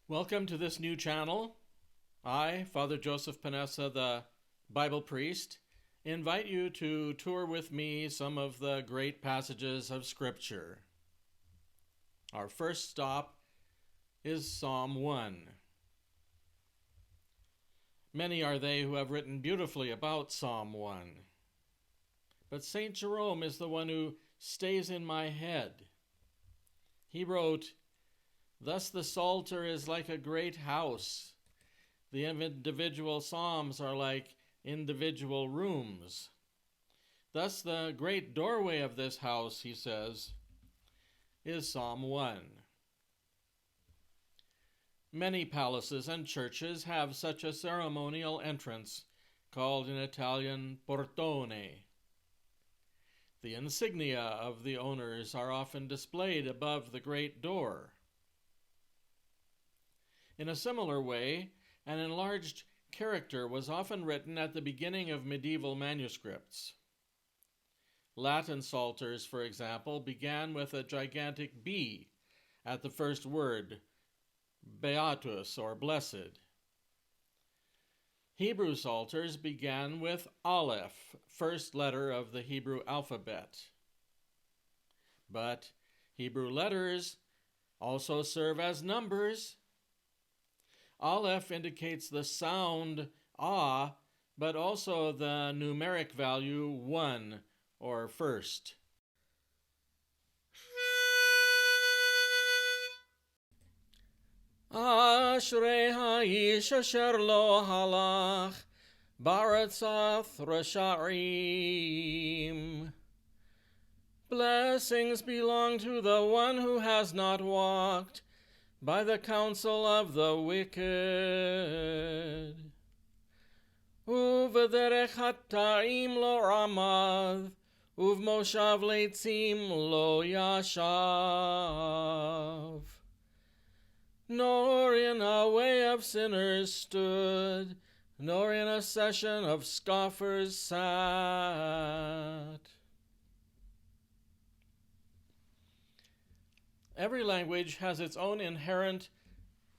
Welcome to this new channel. I, Father Joseph Panessa, the Bible priest, invite you to tour with me some of the great passages of Scripture. Our first stop is Psalm 1. Many are they who have written beautifully about Psalm 1. But St. Jerome is the one who stays in my head. He wrote, "Thus the Psalter is like a great house. The individual psalms are like individual rooms. Thus the great doorway of this house," he says, is Psalm 1. Many palaces and churches have such a ceremonial entrance, called in Italian portone. The insignia of the owners are often displayed above the great door. In a similar way, an enlarged character was often written at the beginning of medieval manuscripts. Latin psalters, for example, began with a gigantic B at the first word, beatus or blessed. Hebrew psalters began with Aleph, first letter of the Hebrew alphabet. But Hebrew letters also serve as numbers. Aleph indicates the sound ah, but also the numeric value 1 or first. Ashrei ha'ish asher lo halach baratzat rasharim. Blessings belong to the one who has not walked by the counsel of the wicked. Uvederech hata'im lo ramad, uvmoshav leitzim lo yashav. Nor in a way of sinners stood, nor in a session of scoffers sat. Every language has its own inherent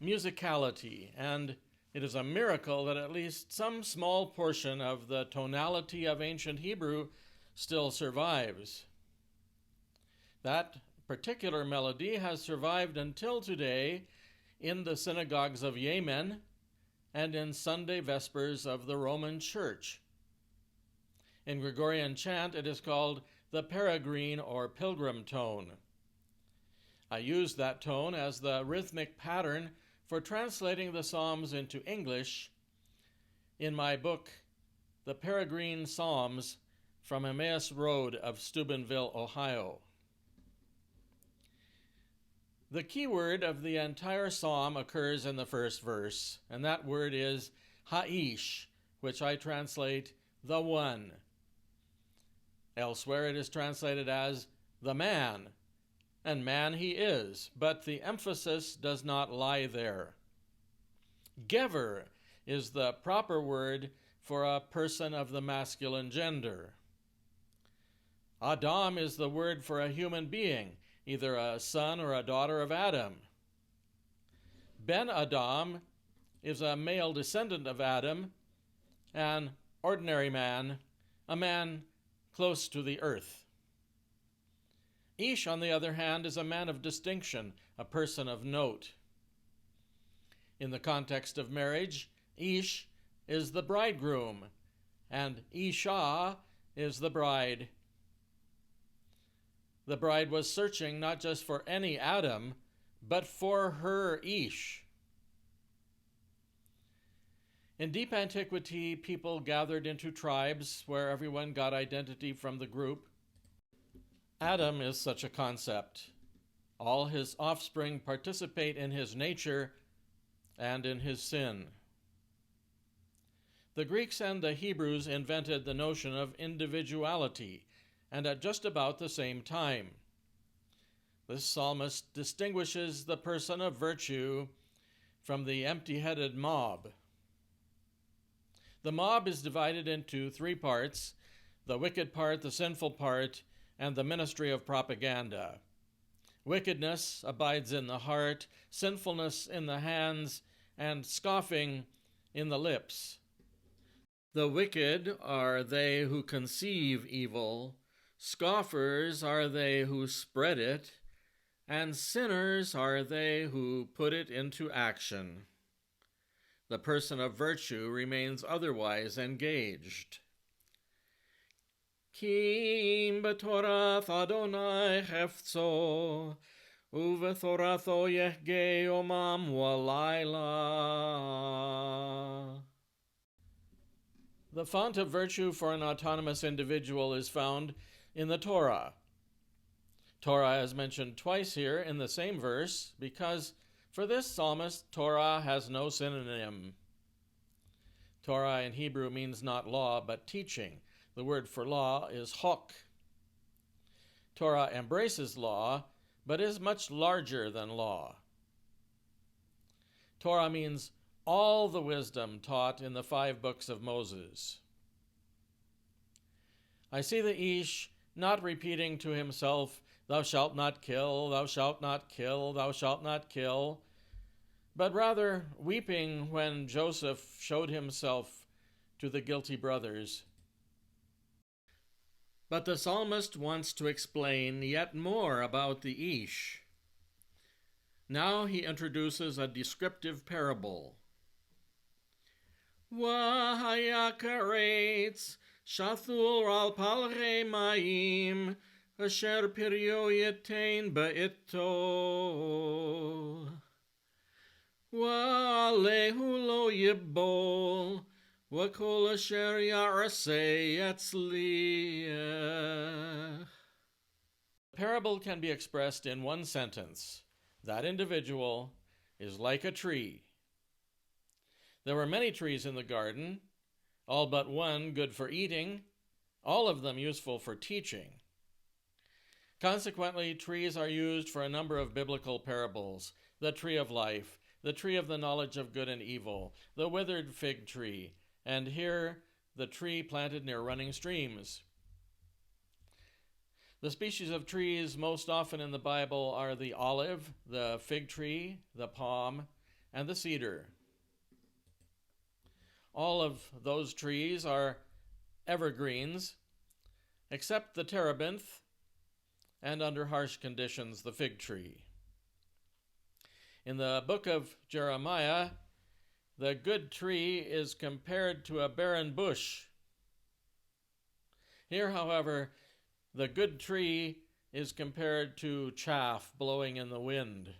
musicality, and it is a miracle that at least some small portion of the tonality of ancient Hebrew still survives. That particular melody has survived until today in the synagogues of Yemen and in Sunday vespers of the Roman Church. In Gregorian chant, it is called the peregrine or pilgrim tone. I use that tone as the rhythmic pattern for translating the Psalms into English in my book, The Peregrine Psalms from Emmaus Road of Steubenville, Ohio. The key word of the entire psalm occurs in the first verse, and that word is ha'ish, which I translate the one. Elsewhere it is translated as the man, and man he is, but the emphasis does not lie there. Gever is the proper word for a person of the masculine gender. Adam is the word for a human being, either a son or a daughter of Adam. Ben Adam is a male descendant of Adam, an ordinary man, a man close to the earth. Ish, on the other hand, is a man of distinction, a person of note. In the context of marriage, Ish is the bridegroom, and Isha is the bride. The bride was searching not just for any Adam, but for her Ish. In deep antiquity, people gathered into tribes where everyone got identity from the group. Adam is such a concept. All his offspring participate in his nature and in his sin. The Greeks and the Hebrews invented the notion of individuality, and at just about the same time. This psalmist distinguishes the person of virtue from the empty-headed mob. The mob is divided into three parts: the wicked part, the sinful part, and the ministry of propaganda. Wickedness abides in the heart, sinfulness in the hands, and scoffing in the lips. The wicked are they who conceive evil, scoffers are they who spread it, and sinners are they who put it into action. The person of virtue remains otherwise engaged. Ki im b'torath Adonai hefzo, u'v'toratho yehge yomam wa'layla. The font of virtue for an autonomous individual is found in the Torah. Torah is mentioned twice here in the same verse because for this psalmist, Torah has no synonym. Torah in Hebrew means not law, but teaching. The word for law is chok. Torah embraces law, but is much larger than law. Torah means all the wisdom taught in the 5 books of Moses. I see the Ish not repeating to himself, "Thou shalt not kill, thou shalt not kill, thou shalt not kill," but rather weeping when Joseph showed himself to the guilty brothers. But the psalmist wants to explain yet more about the Ish. Now he introduces a descriptive parable. Wahaya karetz shathul al palre mayim asher piryo yetain ba'ito wa'alehu lo yibol wa'kol asher ya'aseh yatzliach. The parable can be expressed in one sentence. That individual is like a tree. There were many trees in the garden, all but one good for eating, all of them useful for teaching. Consequently, trees are used for a number of biblical parables: the tree of life, the tree of the knowledge of good and evil, the withered fig tree, and here the tree planted near running streams. The species of trees most often in the Bible are the olive, the fig tree, the palm, and the cedar. All of those trees are evergreens, except the terebinth, and under harsh conditions, the fig tree. In the book of Jeremiah, the good tree is compared to a barren bush. Here, however, the good tree is compared to chaff blowing in the wind.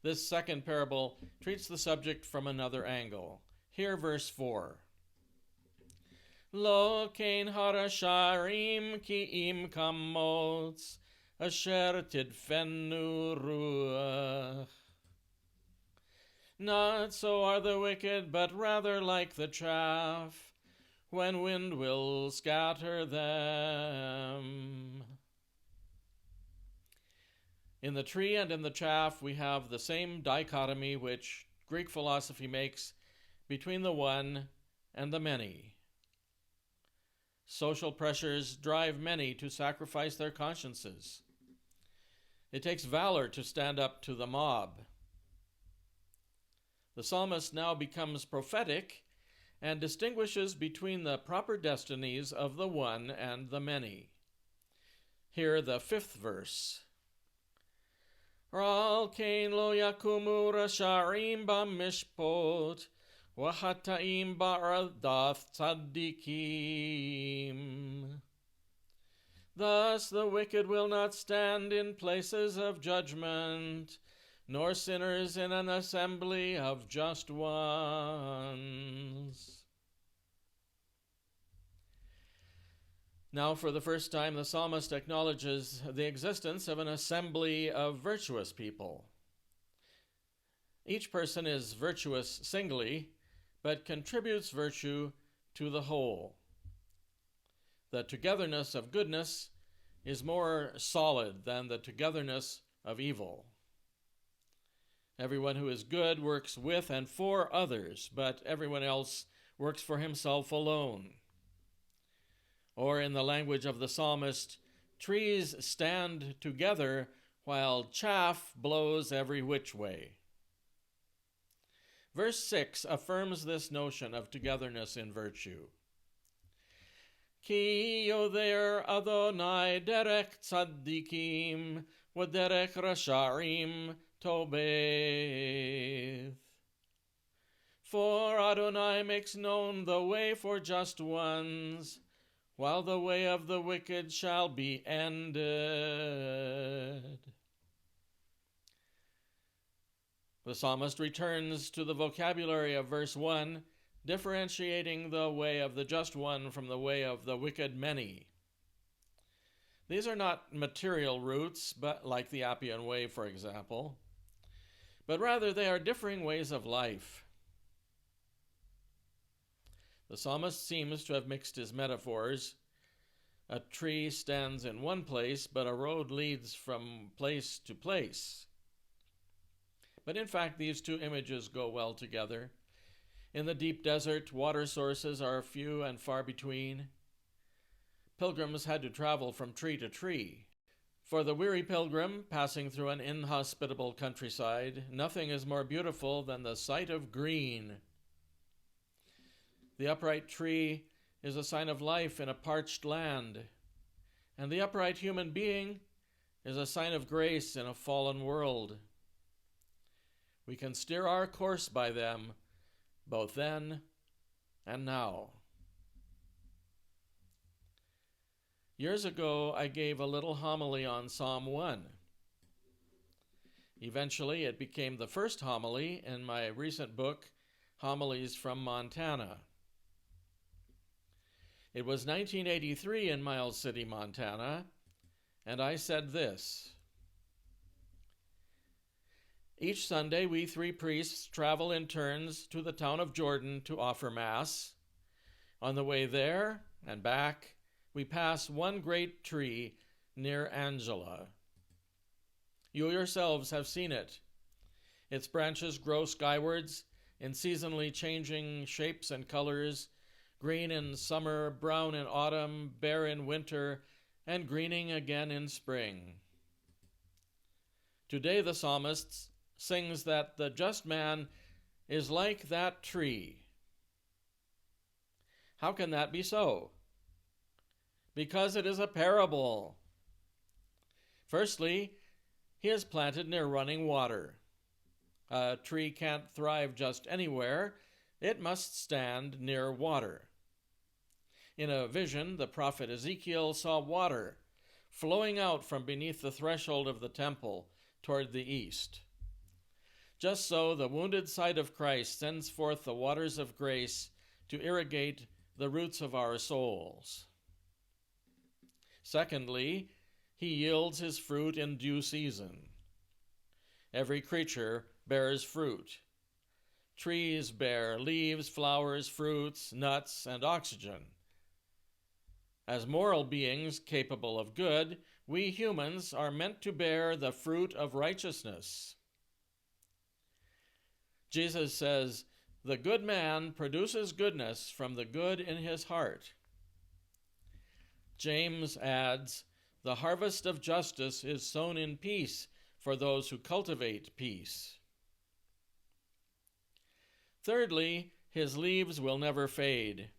This second parable treats the subject from another angle. Hear verse 4. Lo kein harasharim ki im kamots asher tidfenu ruach. Not so are the wicked, but rather like the chaff, when wind will scatter them. In the tree and in the chaff, we have the same dichotomy which Greek philosophy makes between the one and the many. Social pressures drive many to sacrifice their consciences. It takes valor to stand up to the mob. The psalmist now becomes prophetic and distinguishes between the proper destinies of the one and the many. Hear the 5th verse. Ral kein lo yakumu rasharim b'mishpot, v'hataim ba'ardath tzaddikim. Thus the wicked will not stand in places of judgment, nor sinners in an assembly of just ones. Now, for the first time, the psalmist acknowledges the existence of an assembly of virtuous people. Each person is virtuous singly, but contributes virtue to the whole. The togetherness of goodness is more solid than the togetherness of evil. Everyone who is good works with and for others, but everyone else works for himself alone. Or in the language of the psalmist, Trees stand together while chaff blows every which way. Verse 6 affirms this notion of togetherness in virtue. Ki yoder Adonai derech tzaddikim v'derech rasharim tobeth. For Adonai makes known the way for just ones, while the way of the wicked shall be ended. The psalmist returns to the vocabulary of verse 1, differentiating the way of the just one from the way of the wicked many. These are not material roots, but like the Appian Way, for example, but rather they are differing ways of life. The psalmist seems to have mixed his metaphors. A tree stands in one place, but a road leads from place to place. But in fact, these two images go well together. In the deep desert, water sources are few and far between. Pilgrims had to travel from tree to tree. For the weary pilgrim passing through an inhospitable countryside, nothing is more beautiful than the sight of green. The upright tree is a sign of life in a parched land, and the upright human being is a sign of grace in a fallen world. We can steer our course by them, both then and now. Years ago, I gave a little homily on Psalm 1. Eventually, it became the first homily in my recent book, Homilies from Montana. It was 1983 in Miles City, Montana, and I said this: Each Sunday, we three priests travel in turns to the town of Jordan to offer Mass. On the way there and back, we pass one great tree near Angela. You yourselves have seen it. Its branches grow skywards in seasonally changing shapes and colors, green in summer, brown in autumn, bare in winter, and greening again in spring. Today the psalmist sings that the just man is like that tree. How can that be so? Because it is a parable. Firstly, he is planted near running water. A tree can't thrive just anywhere. It must stand near water. In a vision, the prophet Ezekiel saw water flowing out from beneath the threshold of the temple toward the east. Just so, the wounded side of Christ sends forth the waters of grace to irrigate the roots of our souls. Secondly, he yields his fruit in due season. Every creature bears fruit. Trees bear leaves, flowers, fruits, nuts, and oxygen. As moral beings capable of good, we humans are meant to bear the fruit of righteousness. Jesus says, "The good man produces goodness from the good in his heart." James adds, "The harvest of justice is sown in peace for those who cultivate peace." Thirdly, his leaves will never fade.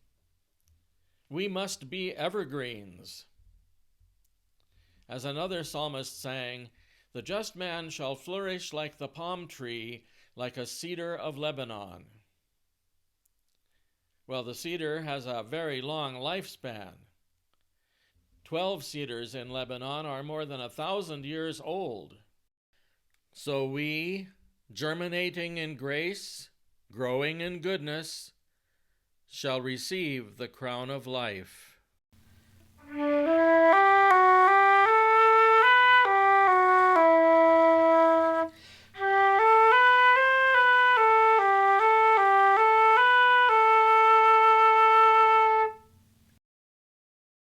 We must be evergreens. As another psalmist sang, "The just man shall flourish like the palm tree, like a cedar of Lebanon." Well, the cedar has a very long lifespan. 12 cedars in Lebanon are more than 1,000 years old. So we, germinating in grace, growing in goodness, shall receive the crown of life.